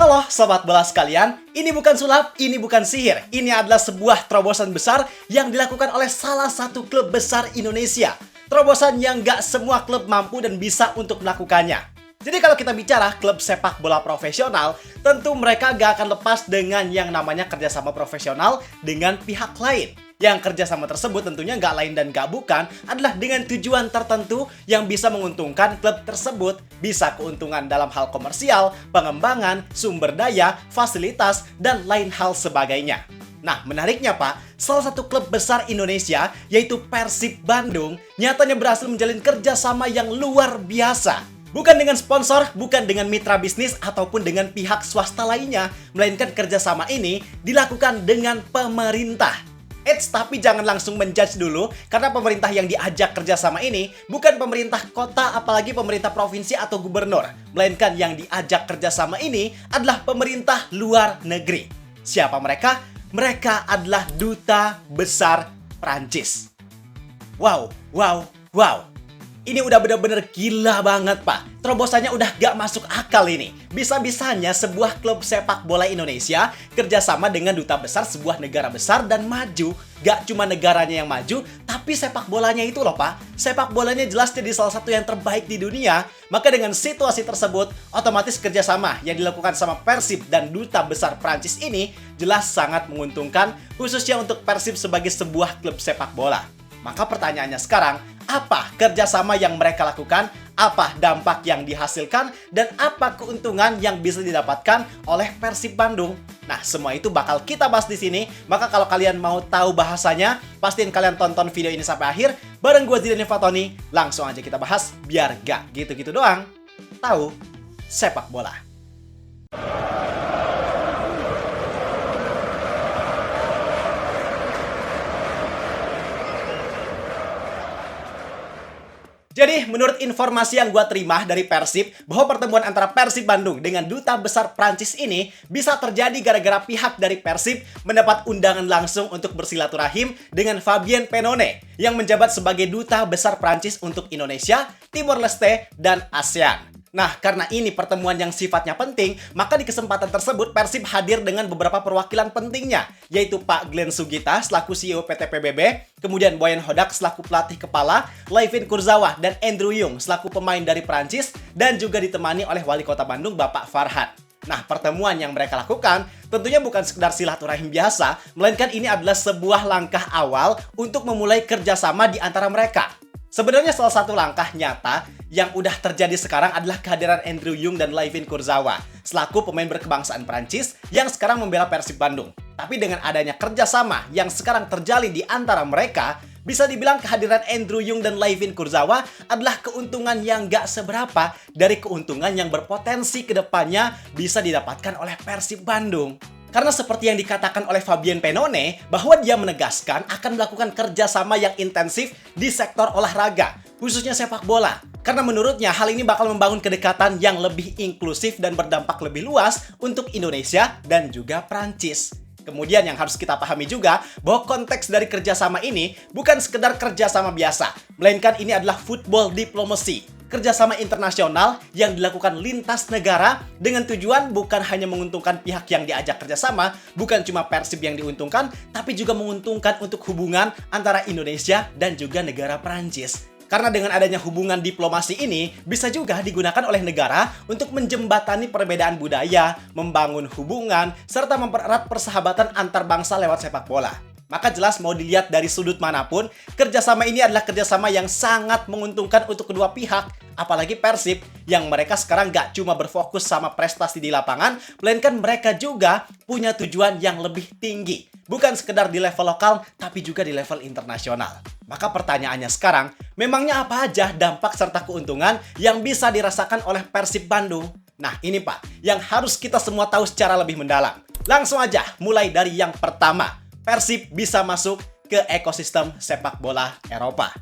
Halo sobat bola sekalian, ini bukan sulap, ini bukan sihir. Ini adalah sebuah terobosan besar yang dilakukan oleh salah satu klub besar Indonesia. Terobosan yang gak semua klub mampu dan bisa untuk melakukannya. Jadi kalau kita bicara klub sepak bola profesional, tentu mereka gak akan lepas dengan yang namanya kerjasama profesional dengan pihak lain. Yang kerjasama tersebut tentunya nggak lain dan nggak bukan adalah dengan tujuan tertentu yang bisa menguntungkan klub tersebut. Bisa keuntungan dalam hal komersial, pengembangan, sumber daya, fasilitas, dan lain hal sebagainya. Nah, menariknya Pak, salah satu klub besar Indonesia, yaitu Persib Bandung, nyatanya berhasil menjalin kerjasama yang luar biasa. Bukan dengan sponsor, bukan dengan mitra bisnis, ataupun dengan pihak swasta lainnya, melainkan kerjasama ini dilakukan dengan pemerintah. Tapi jangan langsung menjudge dulu, karena pemerintah yang diajak kerjasama ini bukan pemerintah kota, apalagi pemerintah provinsi atau gubernur, melainkan yang diajak kerjasama ini adalah pemerintah luar negeri. Siapa mereka? Mereka adalah Duta Besar Prancis. Wow. Ini udah bener-bener gila banget, Pak. Terobosannya udah gak masuk akal ini. Bisa-bisanya sebuah klub sepak bola Indonesia kerjasama dengan duta besar sebuah negara besar dan maju. Gak cuma negaranya yang maju, tapi sepak bolanya itu loh, Pak. Sepak bolanya jelas jadi salah satu yang terbaik di dunia. Maka dengan situasi tersebut, otomatis kerjasama yang dilakukan sama Persib dan duta besar Prancis ini jelas sangat menguntungkan, khususnya untuk Persib sebagai sebuah klub sepak bola. Maka pertanyaannya sekarang, apa kerjasama yang mereka lakukan? Apa dampak yang dihasilkan? Dan apa keuntungan yang bisa didapatkan oleh Persib Bandung? Nah, semua itu bakal kita bahas di sini. Maka kalau kalian mau tahu bahasanya, pastiin kalian tonton video ini sampai akhir. Bareng gue Zidane Fatoni, langsung aja kita bahas biar gak gitu-gitu doang. Tahu sepak bola. Jadi, menurut informasi yang gue terima dari Persib, bahwa pertemuan antara Persib Bandung dengan Duta Besar Prancis ini bisa terjadi gara-gara pihak dari Persib mendapat undangan langsung untuk bersilaturahim dengan Fabien Pennone yang menjabat sebagai Duta Besar Prancis untuk Indonesia, Timor Leste, dan ASEAN. Nah, karena ini pertemuan yang sifatnya penting, maka di kesempatan tersebut Persib hadir dengan beberapa perwakilan pentingnya, yaitu Pak Glenn Sugita selaku CEO PT PBB, kemudian Boyan Hodak selaku pelatih kepala, Layvin Kurzawa dan Andrew Yung selaku pemain dari Prancis, dan juga ditemani oleh Wali Kota Bandung Bapak Farhad. Nah, pertemuan yang mereka lakukan tentunya bukan sekedar silaturahim biasa, melainkan ini adalah sebuah langkah awal untuk memulai kerjasama di antara mereka. Sebenarnya salah satu langkah nyata yang udah terjadi sekarang adalah kehadiran Andrew Yung dan Layvin Kurzawa selaku pemain berkebangsaan Prancis yang sekarang membela Persib Bandung. Tapi dengan adanya kerjasama yang sekarang terjalin di antara mereka, bisa dibilang kehadiran Andrew Yung dan Layvin Kurzawa adalah keuntungan yang gak seberapa dari keuntungan yang berpotensi kedepannya bisa didapatkan oleh Persib Bandung. Karena seperti yang dikatakan oleh Fabien Pennone, bahwa dia menegaskan akan melakukan kerjasama yang intensif di sektor olahraga, khususnya sepak bola. Karena menurutnya hal ini bakal membangun kedekatan yang lebih inklusif dan berdampak lebih luas untuk Indonesia dan juga Prancis. Kemudian yang harus kita pahami juga bahwa konteks dari kerjasama ini bukan sekedar kerjasama biasa, melainkan ini adalah football diplomacy. Kerjasama internasional yang dilakukan lintas negara dengan tujuan bukan hanya menguntungkan pihak yang diajak kerjasama, bukan cuma Persib yang diuntungkan, tapi juga menguntungkan untuk hubungan antara Indonesia dan juga negara Prancis. Karena dengan adanya hubungan diplomasi ini bisa juga digunakan oleh negara untuk menjembatani perbedaan budaya, membangun hubungan, serta mempererat persahabatan antar bangsa lewat sepak bola. Maka jelas mau dilihat dari sudut manapun, kerjasama ini adalah kerjasama yang sangat menguntungkan untuk kedua pihak. Apalagi Persib, yang mereka sekarang gak cuma berfokus sama prestasi di lapangan, melainkan mereka juga punya tujuan yang lebih tinggi. Bukan sekedar di level lokal, tapi juga di level internasional. Maka pertanyaannya sekarang, memangnya apa aja dampak serta keuntungan yang bisa dirasakan oleh Persib Bandung? Nah ini Pak, yang harus kita semua tahu secara lebih mendalam. Langsung aja, mulai dari yang pertama. Persib bisa masuk ke ekosistem sepak bola Eropa.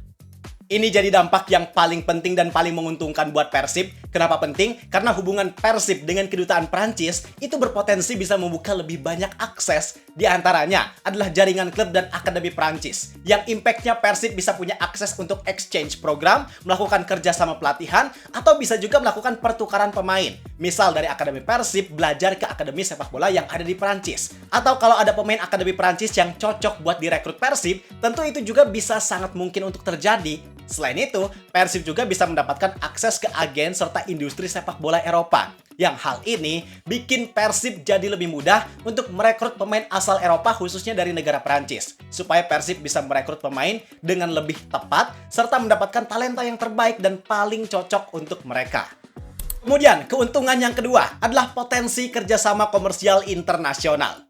Ini jadi dampak yang paling penting dan paling menguntungkan buat Persib. Kenapa penting? Karena hubungan Persib dengan kedutaan Prancis itu berpotensi bisa membuka lebih banyak akses. Di antaranya adalah jaringan klub dan akademi Prancis. Yang impact-nya Persib bisa punya akses untuk exchange program, melakukan kerjasama pelatihan, atau bisa juga melakukan pertukaran pemain. Misal dari akademi Persib belajar ke akademi sepak bola yang ada di Prancis. Atau kalau ada pemain akademi Prancis yang cocok buat direkrut Persib, tentu itu juga bisa sangat mungkin untuk terjadi. Selain itu, Persib juga bisa mendapatkan akses ke agen serta industri sepak bola Eropa. Yang hal ini bikin Persib jadi lebih mudah untuk merekrut pemain asal Eropa khususnya dari negara Prancis. Supaya Persib bisa merekrut pemain dengan lebih tepat serta mendapatkan talenta yang terbaik dan paling cocok untuk mereka. Kemudian, keuntungan yang kedua adalah potensi kerjasama komersial internasional.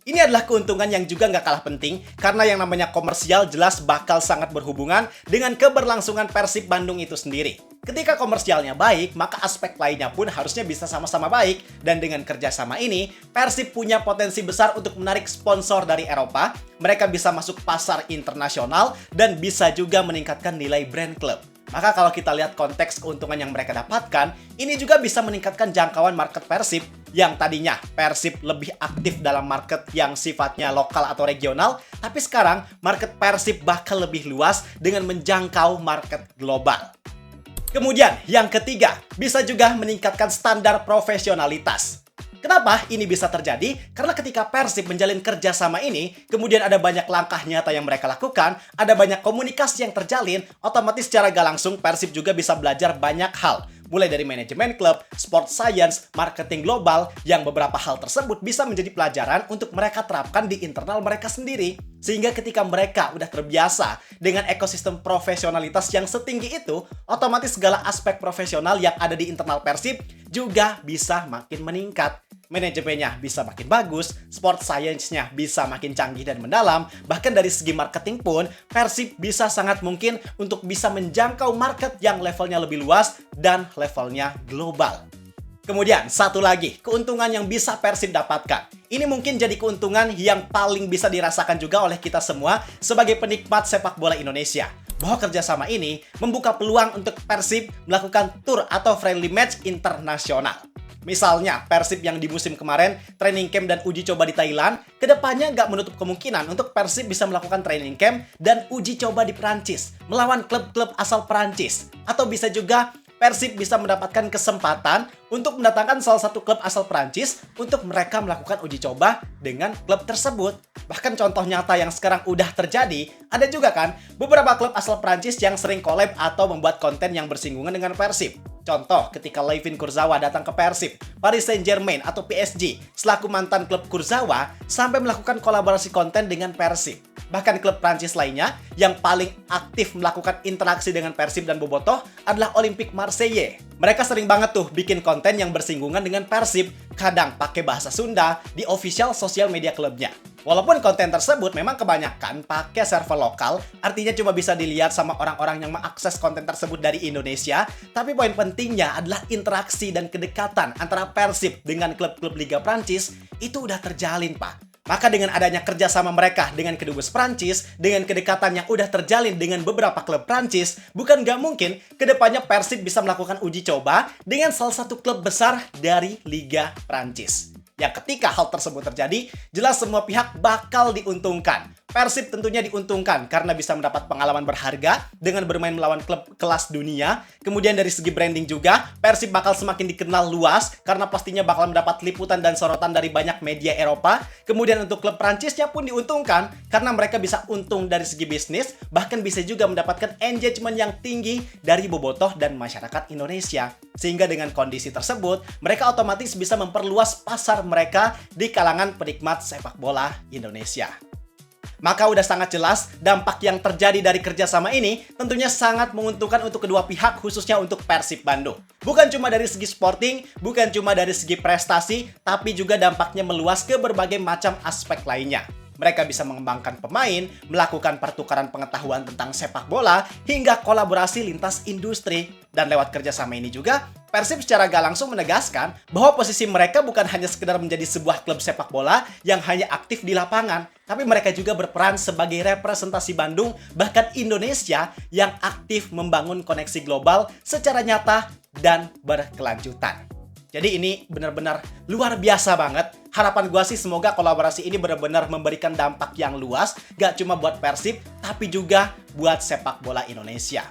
Ini adalah keuntungan yang juga nggak kalah penting karena yang namanya komersial jelas bakal sangat berhubungan dengan keberlangsungan Persib Bandung itu sendiri. Ketika komersialnya baik, maka aspek lainnya pun harusnya bisa sama-sama baik. Dan dengan kerjasama ini, Persib punya potensi besar untuk menarik sponsor dari Eropa, mereka bisa masuk pasar internasional, dan bisa juga meningkatkan nilai brand klub. Maka kalau kita lihat konteks keuntungan yang mereka dapatkan, ini juga bisa meningkatkan jangkauan market Persib yang tadinya Persib lebih aktif dalam market yang sifatnya lokal atau regional, tapi sekarang market Persib bakal lebih luas dengan menjangkau market global. Kemudian, yang ketiga, bisa juga meningkatkan standar profesionalitas. Kenapa ini bisa terjadi? Karena ketika Persib menjalin kerjasama ini, kemudian ada banyak langkah nyata yang mereka lakukan, ada banyak komunikasi yang terjalin, otomatis secara gak langsung Persib juga bisa belajar banyak hal. Mulai dari manajemen klub, sport science, marketing global, yang beberapa hal tersebut bisa menjadi pelajaran untuk mereka terapkan di internal mereka sendiri. Sehingga ketika mereka udah terbiasa dengan ekosistem profesionalitas yang setinggi itu, otomatis segala aspek profesional yang ada di internal Persib juga bisa makin meningkat. Manajemennya bisa makin bagus, sport science-nya bisa makin canggih dan mendalam, bahkan dari segi marketing pun, Persib bisa sangat mungkin untuk bisa menjangkau market yang levelnya lebih luas dan levelnya global. Kemudian, satu lagi, keuntungan yang bisa Persib dapatkan. Ini mungkin jadi keuntungan yang paling bisa dirasakan juga oleh kita semua sebagai penikmat sepak bola Indonesia. Bahwa kerjasama ini membuka peluang untuk Persib melakukan tour atau friendly match internasional. Misalnya, Persib yang di musim kemarin training camp dan uji coba di Thailand, kedepannya nggak menutup kemungkinan untuk Persib bisa melakukan training camp dan uji coba di Prancis, melawan klub-klub asal Prancis. Atau bisa juga Persib bisa mendapatkan kesempatan untuk mendatangkan salah satu klub asal Prancis untuk mereka melakukan uji coba dengan klub tersebut. Bahkan contoh nyata yang sekarang udah terjadi, ada juga kan beberapa klub asal Prancis yang sering collab atau membuat konten yang bersinggungan dengan Persib. Contoh, ketika Layvin Kurzawa datang ke Persib, Paris Saint-Germain atau PSG, selaku mantan klub Kurzawa, sampai melakukan kolaborasi konten dengan Persib. Bahkan klub Prancis lainnya yang paling aktif melakukan interaksi dengan Persib dan Bobotoh adalah Olympique Marseille. Mereka sering banget tuh bikin konten yang bersinggungan dengan Persib, kadang pakai bahasa Sunda di official sosial media klubnya. Walaupun konten tersebut memang kebanyakan pakai server lokal, artinya cuma bisa dilihat sama orang-orang yang mengakses konten tersebut dari Indonesia, tapi poin pentingnya adalah interaksi dan kedekatan antara Persib dengan klub-klub Liga Prancis itu udah terjalin, Pak. Maka dengan adanya kerjasama mereka dengan kedubes Prancis, dengan kedekatan yang udah terjalin dengan beberapa klub Prancis, bukan gak mungkin kedepannya Persib bisa melakukan uji coba dengan salah satu klub besar dari Liga Prancis. Yang ketika hal tersebut terjadi, jelas semua pihak bakal diuntungkan. Persib tentunya diuntungkan karena bisa mendapat pengalaman berharga dengan bermain melawan klub kelas dunia. Kemudian dari segi branding juga, Persib bakal semakin dikenal luas karena pastinya bakal mendapat liputan dan sorotan dari banyak media Eropa. Kemudian untuk klub Prancisnya pun diuntungkan karena mereka bisa untung dari segi bisnis, bahkan bisa juga mendapatkan engagement yang tinggi dari bobotoh dan masyarakat Indonesia. Sehingga dengan kondisi tersebut, mereka otomatis bisa memperluas pasar mereka di kalangan penikmat sepak bola Indonesia. Maka udah sangat jelas dampak yang terjadi dari kerjasama ini tentunya sangat menguntungkan untuk kedua pihak, khususnya untuk Persib Bandung. Bukan cuma dari segi sporting, bukan cuma dari segi prestasi, tapi juga dampaknya meluas ke berbagai macam aspek lainnya. Mereka bisa mengembangkan pemain, melakukan pertukaran pengetahuan tentang sepak bola, hingga kolaborasi lintas industri. Dan lewat kerjasama ini juga, Persib secara gak langsung menegaskan bahwa posisi mereka bukan hanya sekedar menjadi sebuah klub sepak bola yang hanya aktif di lapangan, tapi mereka juga berperan sebagai representasi Bandung, bahkan Indonesia, yang aktif membangun koneksi global secara nyata dan berkelanjutan. Jadi ini benar-benar luar biasa banget. Harapan gua sih semoga kolaborasi ini benar-benar memberikan dampak yang luas, gak cuma buat Persib, tapi juga buat sepak bola Indonesia.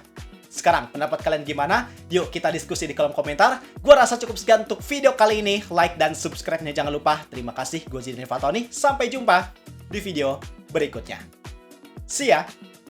Sekarang, pendapat kalian gimana? Yuk kita diskusi di kolom komentar. Gua rasa cukup sekian untuk video kali ini. Like dan subscribe-nya jangan lupa. Terima kasih, gue Zidane Fatoni. Sampai jumpa di video berikutnya. See ya!